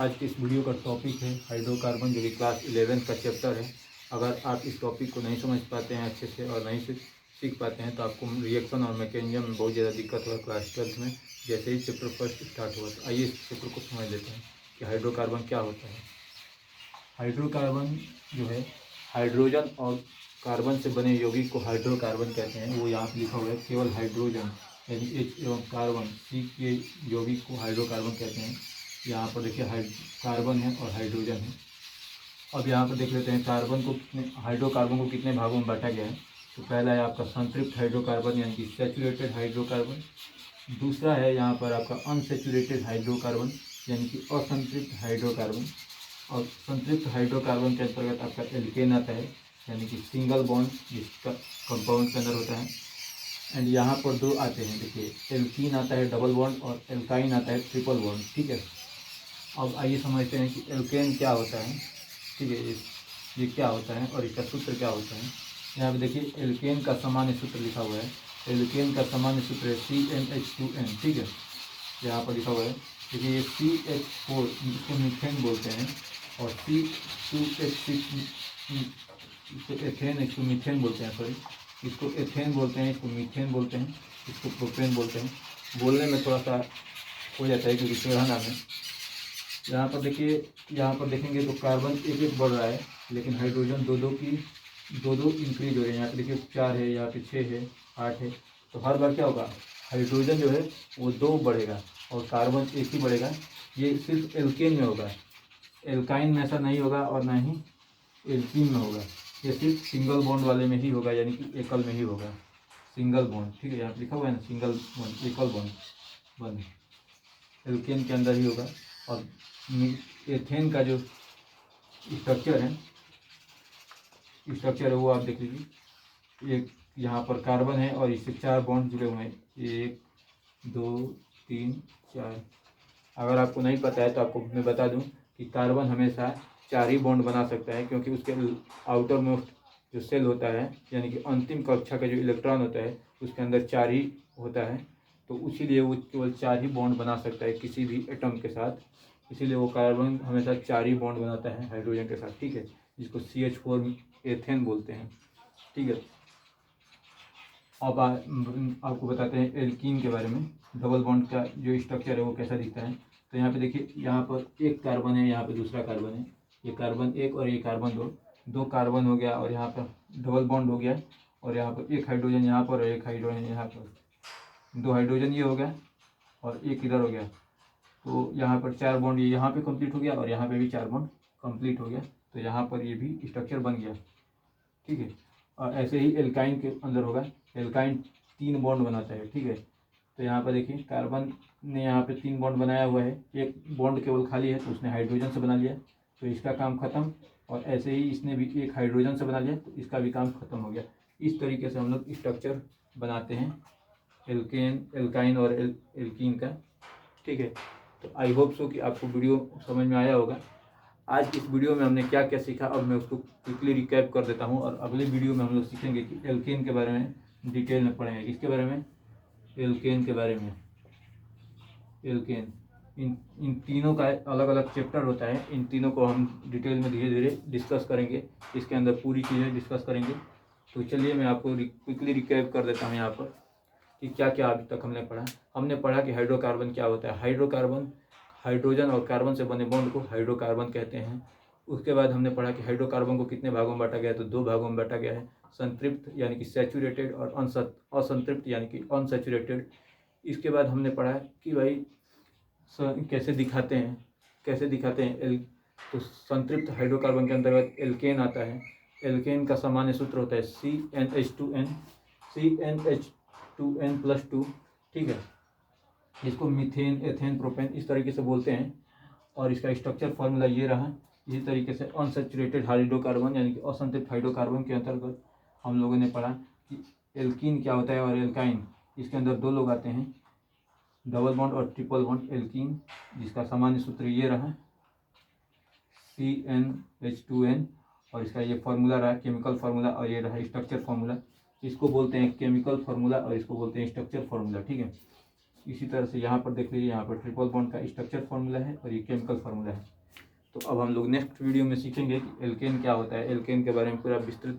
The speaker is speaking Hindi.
आज की इस वीडियो का टॉपिक है हाइड्रोकार्बन, जो कि क्लास 11 का चैप्टर है। अगर आप इस टॉपिक को नहीं समझ पाते हैं अच्छे से और नहीं सीख पाते हैं तो आपको रिएक्शन और मैकेनिज्म में बहुत ज़्यादा दिक्कत होगा क्लास 12 में। जैसे ही चैप्टर फर्स्ट स्टार्ट हुआ तो आइए इस चैप्टर को समझ लेते हैं कि हाइड्रोकार्बन क्या होता है। हाइड्रोकार्बन जो है, हाइड्रोजन और कार्बन से बने यौगिक को हाइड्रोकार्बन कहते हैं। वो यहाँ पर लिखा हुआ है, केवल हाइड्रोजन यानी H एवं कार्बन C के यौगिक को हाइड्रोकार्बन कहते हैं। यहाँ पर देखिए कार्बन है और हाइड्रोजन है। अब यहाँ पर देख लेते हैं कार्बन को हाइड्रोकार्बन को कितने भागों में बांटा गया है। तो पहला है आपका संतृप्त हाइड्रोकार्बन यानी कि सैचुरेटेड हाइड्रोकार्बन। दूसरा है यहाँ पर आपका अनसैचुरेटेड हाइड्रोकार्बन यानी कि असंतृप्त हाइड्रोकार्बन। और संतृप्त हाइड्रोकार्बन के अंतर्गत आपका एल्केन आता है यानी कि सिंगल बॉन्ड जिसका कंपाउंड के अंदर होता है। एंड यहाँ पर दो आते हैं, देखिए एल्कीन आता है डबल बॉन्ड और एल्काइन आता है ट्रिपल बॉन्ड। ठीक है, अब आइए समझते हैं कि एल्केन क्या होता है। ठीक है, ये क्या होता है और इसका सूत्र क्या होता है। यहाँ पे देखिए एल्केन का सामान्य सूत्र लिखा हुआ है। एल्केन का सामान्य सूत्र है CnH2n। ठीक है, यहाँ पर लिखा हुआ है। देखिए ये CH4 इसको मीथेन बोलते हैं और C2H6 इसको एथेन, इसको मीथेन बोलते हैं। सॉरी, इसको एथेन बोलते हैं, इसको मीथेन बोलते हैं, इसको प्रोपेन बोलते हैं। बोलने में थोड़ा सा हो जाता है क्योंकि टेढ़ा नाम है। यहाँ पर देखिए, यहाँ पर देखेंगे तो कार्बन एक एक बढ़ रहा है, लेकिन हाइड्रोजन दो दो इंक्रीज हो रही है। यहाँ पे देखिए 4 है, यहाँ पे 6 है, 8 है। तो हर बार क्या होगा, हाइड्रोजन जो है वो 2 बढ़ेगा और कार्बन एक ही बढ़ेगा। ये सिर्फ एल्केन में होगा, एल्काइन में ऐसा नहीं होगा और ना ही एल्कीन में होगा। ये सिर्फ सिंगल बॉन्ड वाले में ही होगा, यानी कि एकल में ही होगा, सिंगल बॉन्ड। ठीक है, यहाँ पे लिखा हुआ है ना सिंगल बॉन्ड, एकल बॉन्ड एल्केन के अंदर ही होगा। और एथेन का जो स्ट्रक्चर है वो आप देख लीजिए। एक यहाँ पर कार्बन है और इससे 4 बॉन्ड जुड़े हुए हैं, 1 2 3 4। अगर आपको नहीं पता है तो आपको मैं बता दूं कि कार्बन हमेशा 4 ही बॉन्ड बना सकता है, क्योंकि उसके आउटर मोस्ट जो सेल होता है यानी कि अंतिम कक्षा का जो इलेक्ट्रॉन होता है उसके अंदर 4 ही होता है। तो इसीलिए वो केवल 4 ही बॉन्ड बना सकता है किसी भी एटम के साथ। इसीलिए वो कार्बन हमेशा 4 ही बॉन्ड बनाता है हाइड्रोजन के साथ। ठीक है, जिसको CH4 एथेन बोलते हैं। ठीक है, अब आपको बताते हैं एल्कीन के बारे में। डबल बॉन्ड का जो स्ट्रक्चर है वो कैसा दिखता है। तो यहाँ पे देखिए, यहाँ पर एक कार्बन है, यहाँ पे दूसरा कार्बन है। ये कार्बन 1 और ये कार्बन 2, 2 कार्बन हो गया और यहाँ पर डबल बॉन्ड हो गया। और यहाँ पर एक हाइड्रोजन यहाँ पर और एक हाइड्रोजन यहाँ पर, 2 हाइड्रोजन ये हो गया और एक इधर हो गया। तो यहाँ पर 4 बॉन्ड ये यहाँ पे कंप्लीट हो गया और यहाँ पे भी 4 बॉन्ड कंप्लीट हो गया। तो यहाँ पर ये भी स्ट्रक्चर बन गया। ठीक है, और ऐसे ही एल्काइन के अंदर होगा। एल्काइन 3 बॉन्ड बनाता है। ठीक है, तो यहाँ पर देखिए कार्बन ने यहाँ पे 3 बॉन्ड बनाया हुआ है, एक बॉन्ड केवल खाली है तो उसने हाइड्रोजन से बना लिया, तो इसका काम खत्म। और ऐसे ही इसने भी एक हाइड्रोजन से बना लिया तो इसका भी काम खत्म हो गया। इस तरीके से हम लोग स्ट्रक्चर बनाते हैं एल्काइन और एल्कीन का। ठीक है, तो आई होप सो कि आपको वीडियो समझ में आया होगा। आज इस वीडियो में हमने क्या क्या सीखा, अब मैं उसको क्विकली रिकैप कर देता हूँ। और अगले वीडियो में हम लोग सीखेंगे कि एल्केन के बारे में डिटेल में पढ़ेंगे। किसके बारे में, एल्केन के बारे में। एल्केन, इन तीनों का अलग अलग चैप्टर होता है, इन तीनों को हम डिटेल में धीरे धीरे डिस्कस करेंगे। इसके अंदर पूरी चीज़ें डिस्कस करेंगे। तो चलिए मैं आपको क्विकली रिकैप कर देता हूँ यहाँ पर कि क्या क्या अभी तक हमने पढ़ा। हमने पढ़ा कि हाइड्रोकार्बन क्या होता है। हाइड्रोकार्बन हाइड्रोजन और कार्बन से बने बॉन्ड को हाइड्रोकार्बन कहते हैं। उसके बाद हमने पढ़ा कि हाइड्रोकार्बन को कितने भागों में बांटा गया है, तो 2 भागों में बांटा गया है, संतृप्त यानी कि सैचुरेटेड और असंतृप्त यानी कि अनसैचुरेटेड। इसके बाद हमने पढ़ा कि भाई कैसे दिखाते हैं तो संतृप्त हाइड्रोकार्बन के अंतर्गत एल्केन आता है। एल्केन का सामान्य सूत्र होता है CnH2n+2। ठीक है, इसको मीथेन, एथेन, प्रोपेन इस तरीके से बोलते हैं। और इसका स्ट्रक्चर फॉर्मूला ये रहा। इसी तरीके से अनसैचुरेटेड हाइड्रोकार्बन यानी कि असंतृप्त हाइड्रोकार्बन के अंतर्गत हम लोगों ने पढ़ा कि एल्कीन क्या होता है और एल्काइन। इसके अंदर 2 लोग आते हैं, डबल बॉन्ड और ट्रिपल बॉन्ड। एल्कीन जिसका सामान्य सूत्र ये रहा CnH2n, और इसका ये फार्मूला रहा केमिकल फार्मूला, और ये रहा स्ट्रक्चर फार्मूला। इसको बोलते हैं केमिकल फार्मूला और इसको बोलते हैं स्ट्रक्चर फार्मूला। ठीक है, इसी तरह से यहाँ पर देख लीजिए, यहाँ पर ट्रिपल बॉन्ड का स्ट्रक्चर फार्मूला है और ये केमिकल फार्मूला है। तो अब हम लोग नेक्स्ट वीडियो में सीखेंगे कि एल्केन क्या होता है, एल्केन के बारे में पूरा विस्तृत